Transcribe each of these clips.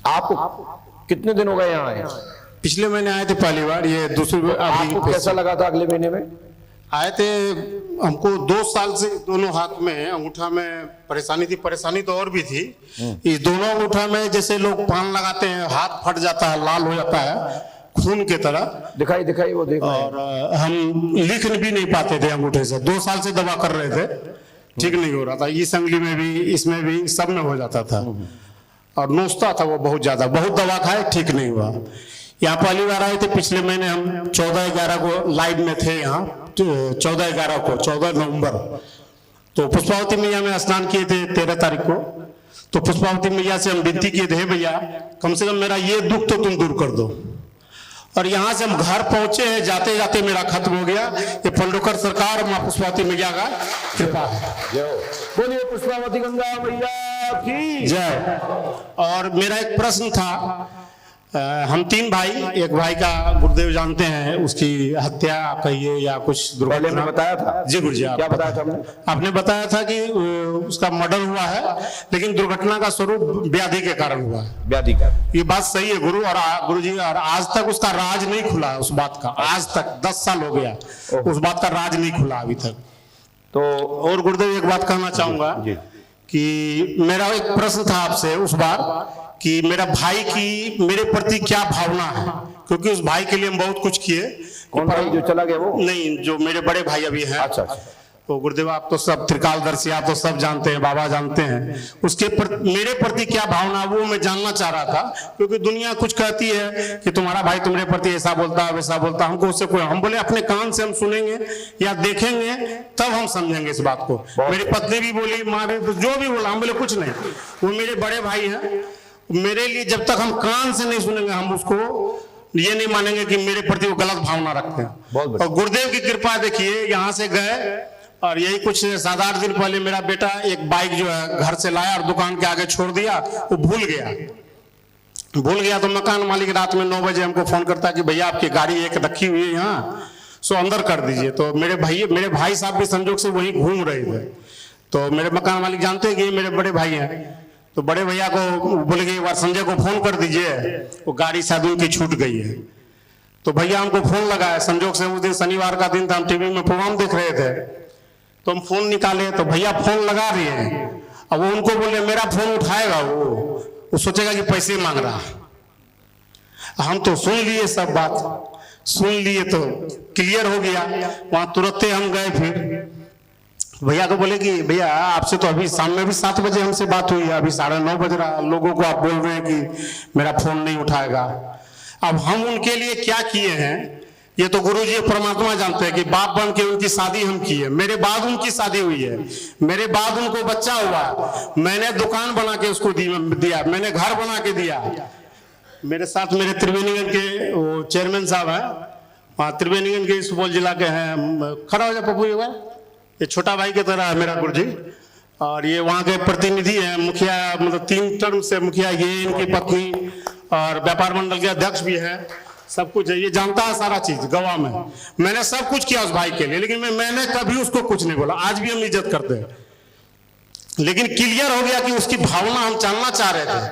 आप कितने दिन हो गए यहाँ आए? पिछले महीने आए थे पहली बार, ये दूसरी आपको कैसा लगा था अगले महीने में? आए थे। हमको 2 साल से दोनों हाथ में अंगूठा में परेशानी थी। परेशानी तो और भी थी। इस दोनों अंगूठा में जैसे लोग पान लगाते हैं, हाथ फट जाता है, लाल हो जाता है खून के तरह। दिखाई वो देखो। और हम लिख भी नहीं पाते थे अंगूठे से। 2 साल से दवा कर रहे थे, ठीक नहीं हो रहा था। इस अंगुली में भी, इसमें भी, सब में हो जाता था और नोचता था वो बहुत ज्यादा। बहुत दवा खाए, ठीक नहीं हुआ। यहाँ पहली बार आए थे पिछले महीने। हम 14/11 को लाइव में थे यहाँ, 14/11 को, 14 नवंबर। तो पुष्पावती मैया में स्नान किए थे 13 तारीख को। तो पुष्पावती मैया से हम विनती किए थे, भैया कम से कम मेरा ये दुख तो तुम दूर कर दो। और यहाँ से हम घर पहुंचे हैं, जाते जाते मेरा खत्म हो गया। ये पंडोकर सरकार माँ पुष्पावती मैया का कृपा है। बोलिए पुष्पावती गंगा मैया की जय। और मेरा एक प्रश्न था, हम 3 भाई, एक भाई का गुरुदेव जानते हैं, उसकी हत्या कहिए या कुछ पहले में बताया था। जी गुरु जी, क्या बताया था हमने? आपने बताया था कि उसका मर्डर हुआ है, लेकिन दुर्घटना का स्वरूप व्याधि के कारण हुआ है। व्याधि का, ये बात सही है गुरु। और गुरु जी, और आज तक उसका राज नहीं खुला है उस बात का। आज तक 10 साल हो गया, उस बात का राज नहीं खुला अभी तक। तो और गुरुदेव एक बात कहना चाहूंगा कि मेरा एक प्रश्न था आपसे उस बार कि मेरा भाई की मेरे प्रति क्या भावना है, क्योंकि उस भाई के लिए हम बहुत कुछ किए। कौन भाई जो चला गया वो? नहीं, जो मेरे बड़े भाई अभी हैं। अच्छा। तो गुरुदेव आप तो सब त्रिकालदर्शी, आप तो सब जानते हैं, बाबा जानते हैं। उसके मेरे प्रति क्या भावना, वो मैं जानना चाह रहा था। क्योंकि दुनिया कुछ कहती है कि तुम्हारा भाई तुम्हारे प्रति ऐसा बोलता है, वैसा बोलता है। हमको उससे कोई, हम बोले अपने कान से हम सुनेंगे या देखेंगे तब हम समझेंगे इस बात को। मेरी पत्नी भी बोली, मारे जो भी बोला, हम बोले कुछ नहीं, वो मेरे बड़े भाई हैं। मेरे लिए जब तक हम कान से नहीं सुनेंगे, हम उसको ये नहीं मानेंगे कि मेरे प्रति वो गलत भावना रखते हैं। और गुरुदेव की कृपा देखिए, यहाँ से गए और यही कुछ 7-8 दिन पहले मेरा बेटा एक बाइक जो है घर से लाया और दुकान के आगे छोड़ दिया। वो भूल गया। तो मकान मालिक रात में 9 बजे हमको फोन करता है कि भैया आपकी गाड़ी एक रखी हुई है यहाँ, सो अंदर कर दीजिए। तो मेरे भाई साहब भी संजोग से वहीं घूम रहे थे। तो मेरे मकान मालिक जानते हैं कि ये मेरे बड़े भाई हैं। तो बड़े भैया को बोले कि एक बार संजय को फोन कर दीजिए, वो गाड़ी शायद उनकी छूट गई है। तो भैया हमको फोन लगाया। संजोग से उस दिन शनिवार का दिन था, हम टीवी में प्रोग्राम देख रहे थे। तो हम फोन निकाले तो भैया फोन लगा रहे हैं। अब वो उनको बोले मेरा फोन उठाएगा, वो सोचेगा कि पैसे मांग रहा। हम तो सुन लिए, सब बात सुन लिए तो क्लियर हो गया। वहां तुरंत हम गए। फिर भैया को बोले कि भैया आपसे तो अभी शाम में भी 7 बजे हमसे बात हुई है, अभी 9:30 बज रहा, लोगों को आप बोल रहे हैं कि मेरा फोन नहीं उठाएगा। अब हम उनके लिए क्या किए हैं ये तो गुरु जी परमात्मा जानते हैं कि बाप बन के उनकी शादी हम किए। मेरे बाद उनकी शादी हुई है, मेरे बाद उनको बच्चा हुआ। मैंने दुकान बना के उसको दिया, मैंने घर बना के दिया। मेरे साथ मेरे त्रिवेणीगंज के वो चेयरमैन साहब हैं, वहाँ त्रिवेणीगंज के सुपौल जिला के हैं। खड़ा हो जाए पप्पू, ये छोटा भाई की तरह है मेरा गुरु जी। और ये वहाँ के प्रतिनिधि हैं, मुखिया, मतलब 3 टर्म से मुखिया, ये इनकी पत्नी, और व्यापार मंडल के अध्यक्ष भी है। सब कुछ है, ये जानता है सारा चीज गवा में। मैंने सब कुछ किया उस भाई के लिए, लेकिन मैंने कभी उसको कुछ नहीं बोला। आज भी हम इज्जत करते हैं, लेकिन क्लियर हो गया कि उसकी भावना हम जानना चाह रहे थे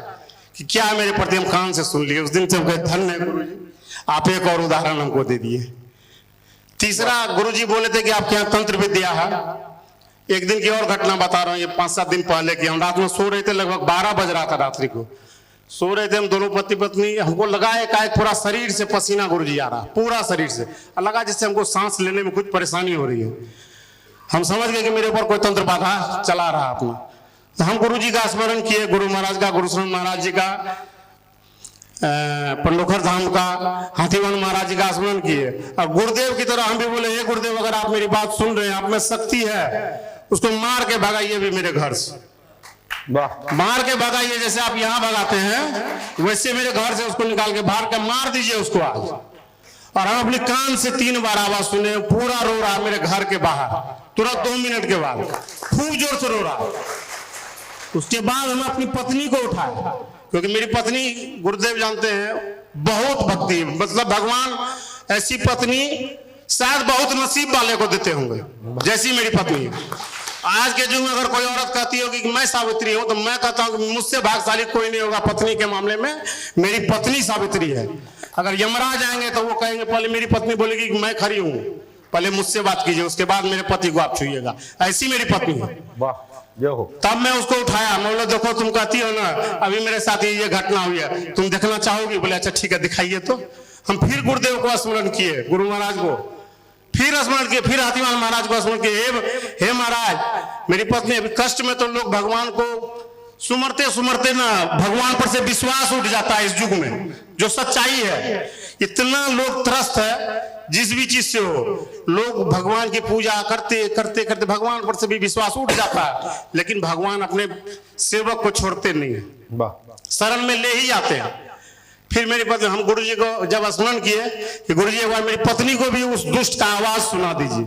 कि क्या है मेरे प्रति। हम कान से सुन लिए। उस दिन से हम कहे धन्य गुरु जी, आप एक और उदाहरण हमको दे दिए। तीसरा, गुरुजी बोले थे कि आपके यहाँ तंत्र विद्या है। एक दिन की और घटना बता रहा हूँ, ये 5-7 दिन पहले की। हम रात में सो रहे थे, लगभग 12 बज रहा था रात्रि को। सो रहे थे हम दोनों पति पत्नी। हमको लगा एकाएक पूरा शरीर से पसीना गुरुजी आ रहा, पूरा शरीर से। लगा जैसे हमको सांस लेने में कुछ परेशानी हो रही है। हम समझ गए कि मेरे ऊपर कोई तंत्र बाधा चला रहा अपना। तो हम गुरुजी का स्मरण किए, गुरु महाराज का, गुरुशरण महाराज जी का, पंडोखर धाम का, हाथीवन महाराज जी का स्मरण किए। और गुरुदेव की तरह हम भी बोले, हे गुरुदेव अगर आप मेरी बात सुन रहे हैं, आप में शक्ति है, उसको मार के भगाइए भी मेरे घर से। मार के भगाइए, जैसे आप यहाँ भगाते हैं वैसे मेरे घर से उसको निकाल के बाहर के मार दीजिए उसको आज। और हम अपने कान से 3 बार आवाज सुने, पूरा रो रहा मेरे घर के बाहर, तुरंत 2 मिनट के बाद खूब जोर से रो रहा। उसके बाद हम अपनी पत्नी को उठाए, क्योंकि मेरी पत्नी गुरुदेव जानते हैं बहुत भक्ति, मतलब भगवान ऐसी पत्नी शायद बहुत नसीब वाले को देते होंगे जैसी मेरी पत्नी है। आज के युग में अगर कोई औरत कहती होगी कि मैं सावित्री हूं, तो मैं कहता हूं कि मुझसे भाग्यशाली कोई नहीं होगा पत्नी के मामले में, मेरी पत्नी सावित्री है। अगर यमराज आएंगे तो वो कहेंगे पहले मेरी पत्नी बोलेगी कि मैं खरी हूं, पहले मुझसे बात कीजिए, उसके बाद मेरे पति को आप छूइएगा, ऐसी मेरी पत्नी है। वाह, जो हो। तब मैं उसको उठाया, मैं बोला देखो तुम कहती हो ना अभी मेरे साथ ये घटना हुई है, तुम देखना चाहोगी? बोले अच्छा ठीक है दिखाइए। तो हम फिर गुरुदेव को स्मरण किए, गुरु महाराज को फिर स्मरण किए, फिर हाथीवाल महाराज को स्मरण किए, हे महाराज मेरी पत्नी अभी कष्ट में। तो लोग भगवान को सुमरते सुमरते ना भगवान पर से विश्वास उठ जाता है इस युग में, जो सच्चाई है। इतना लोग त्रस्त है जिस भी चीज से हो, लोग भगवान की पूजा करते करते करते भगवान पर से भी विश्वास उठ जाता है, लेकिन भगवान अपने सेवक को छोड़ते नहीं है, शरण में ले ही जाते हैं। फिर मेरी पत्नी, हम गुरु जी को जब स्मरण किए कि गुरु जी एक बार मेरी पत्नी को भी उस दुष्ट का आवाज सुना दीजिए,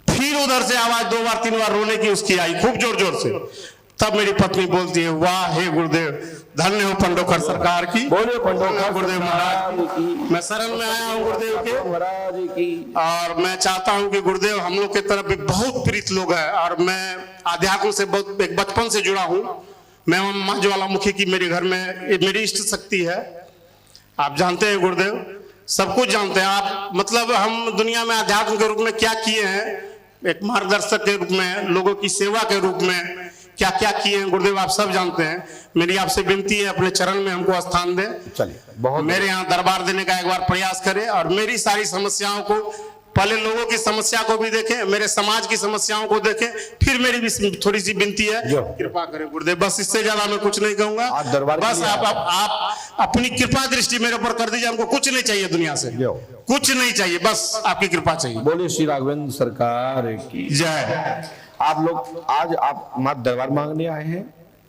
फिर उधर से आवाज 2 बार 3 बार रोने की उसकी आई खूब जोर जोर से। तब मेरी पत्नी बोलती है वाह हे गुरुदेव, धन्य हो पंडोकर सरकार की, बोले पंडोकर गुरुदेव महाराज की। मैं शरण में आया हूँ गुरुदेव के महाराज की। और मैं चाहता हूँ कि गुरुदेव हम लोग की तरफ भी बहुत प्रीत लोग हैं, और मैं आध्यात्म से बहुत एक बचपन से जुड़ा हूँ। मैं माँ ज्वालामुखी की मेरे घर में मेरी इष्ट शक्ति है, आप जानते हैं गुरुदेव, सब कुछ जानते हैं आप। मतलब हम दुनिया में आध्यात्म के रूप में क्या किए हैं, एक मार्गदर्शक के रूप में, लोगों की सेवा के रूप में क्या क्या किए हैं गुरुदेव आप सब जानते हैं। मेरी आपसे विनती है अपने चरण में हमको स्थान दें, चलिए बहुत मेरे यहाँ दरबार देने का एक बार प्रयास करें, और मेरी सारी समस्याओं को, पहले लोगों की समस्या को भी देखें, मेरे समाज की समस्याओं को देखें, फिर मेरी भी थोड़ी सी विनती है कृपा करें गुरुदेव, बस इससे ज्यादा मैं कुछ नहीं कहूंगा। बस आप अपनी कृपा दृष्टि मेरे ऊपर कर दीजिए, हमको कुछ नहीं चाहिए दुनिया से, कुछ नहीं चाहिए, बस आपकी कृपा चाहिए। बोले श्री राघवेंद्र सरकार की जय। आप लोग आज आप माँ दरबार मांगने आए हैं,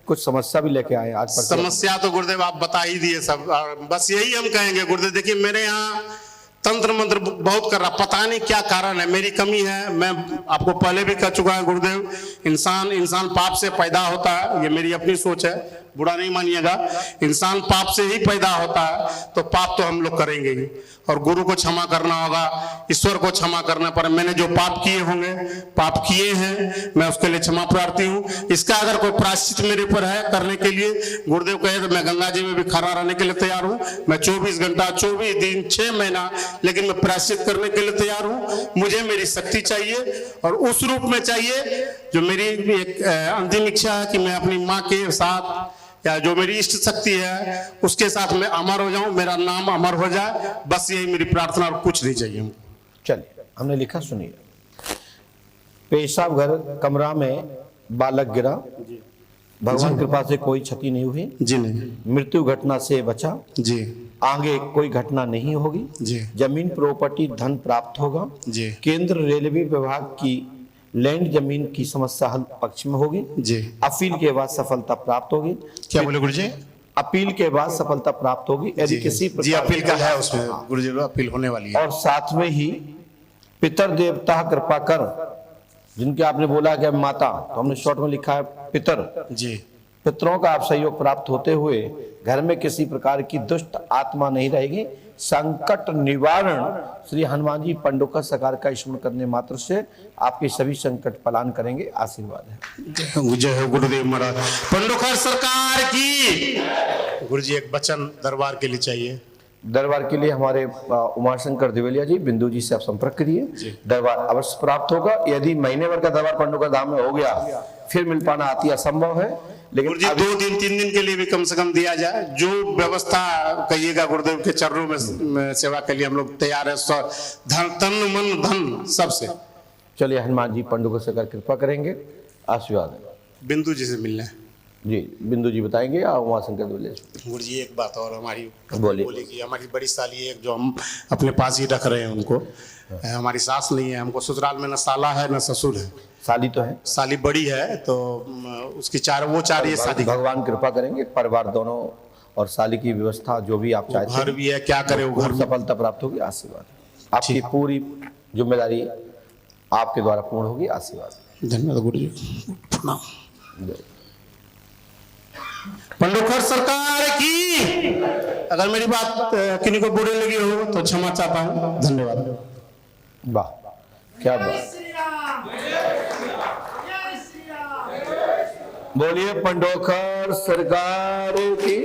कुछ समस्या भी लेके आए आज? समस्या तो गुरुदेव आप बता ही दिए सब, और बस यही हम कहेंगे गुरुदेव, देखिए मेरे यहाँ तंत्र मंत्र बहुत कर रहा, पता नहीं क्या कारण है, मेरी कमी है। मैं आपको पहले भी कह चुका है गुरुदेव, इंसान पाप से पैदा होता है, ये मेरी अपनी सोच है, बुरा नहीं मानिएगा। इंसान पाप से ही पैदा होता है, तो पाप तो हम लोग करेंगे ही, और गुरु को क्षमा करना होगा, ईश्वर को क्षमा करना पड़े। मैंने जो पाप किए होंगे, पाप किए हैं, मैं उसके लिए क्षमा प्रार्थी हूँ। इसका अगर कोई प्रायश्चित मेरे ऊपर है करने के लिए, गुरुदेव कहे तो मैं गंगा जी में भी खड़ा रहने के लिए तैयार हूँ। मैं 24 घंटा 24 दिन 6 महीना, लेकिन मैं प्रायश्चित करने के लिए तैयार हूँ। मुझे मेरी शक्ति चाहिए, और उस रूप में चाहिए जो मेरी एक अंतिम इच्छा है कि मैं अपनी माँ के साथ, या जो मेरी इष्ट शक्ति है उसके साथ मैं अमर हो जाऊं, मेरा नाम अमर हो जाए, बस यही मेरी प्रार्थना, और कुछ नहीं चाहिए। चलिए हमने लिखा, सुनिए। पेशाब घर कमरा में बालक गिरा, भगवान कृपा से कोई क्षति नहीं हुई जी, नहीं मृत्यु घटना से बचा जी, आगे कोई घटना नहीं होगी जी, जमीन प्रॉपर्टी धन प्राप्त होगा जी, केंद्र रेलवे विभाग की लैंड जमीन की समस्या हल पक्ष में होगी जी, अपील के बाद सफलता प्राप्त होगी। क्या बोले गुरु जी? अपील के बाद सफलता प्राप्त होगी यदि किसी जी, अपील का है उसमें गुरु जी, अपील होने वाली है। और साथ में ही पितर देवता कृपा कर, जिनके आपने बोला कि माता, तो हमने शॉर्ट में लिखा है पितर जी, पितरों का आप सहयोग प्राप्त होते हुए घर में किसी प्रकार की दुष्ट आत्मा नहीं रहेगी। संकट निवारण श्री हनुमान जी पंडोकर सरकार का स्मरण करने मात्र से आपके सभी संकट पलायन करेंगे। आशीर्वाद है। जय हो गुरुदेव महाराज, पंडोकर सरकार की। गुरु जी एक वचन दरबार के लिए चाहिए। दरबार के लिए हमारे उमाशंकर दिवेलिया जी, बिंदु जी से आप संपर्क करिए, दरबार अवश्य प्राप्त होगा। यदि महीने भर का दरबार पंडोकर धाम में हो गया, फिर मिल पाना अति असंभव है, लेकिन जी 2 दिन 3 दिन के लिए भी कम से कम दिया जाए, जो व्यवस्था कहिएगा गुरुदेव के चरणों में सेवा के लिए हम लोग तैयार है, धन तन मन धन सबसे। चलिए हनुमान जी पंडोकर सरकार कृपा करेंगे। आशीर्वाद है। बिंदु जी से मिलना है जी, बिंदु जी बताएंगे या उमाशंकर दिवेलिया? गुरु जी एक बात और हमारी बोलिए। बोले कि हमारी बड़ी साली एक जो हम अपने पास ही रख रहे हैं उनको, हमारी सास नहीं है, हमको ससुराल में न साला है न ससुर है। साली तो है, साली बड़ी है, तो उसकी वो चाह रही है शादी। भगवान कृपा करेंगे, परिवार दोनों और साली की व्यवस्था जो भी आप चाहते हैं, घर भी है, क्या करे वो घर सफलता प्राप्त होगी। आशीर्वाद। आपकी पूरी जिम्मेदारी आपके द्वारा पूर्ण होगी। आशीर्वाद। धन्यवाद गुरु जी। प्रणाम। पंडोकर सरकार की। अगर मेरी बात किन्हीं को बुरी लगी हो तो क्षमा चाहता हूँ। धन्यवाद। वाह, क्या बात। बोलिए पंडोखर सरकार की।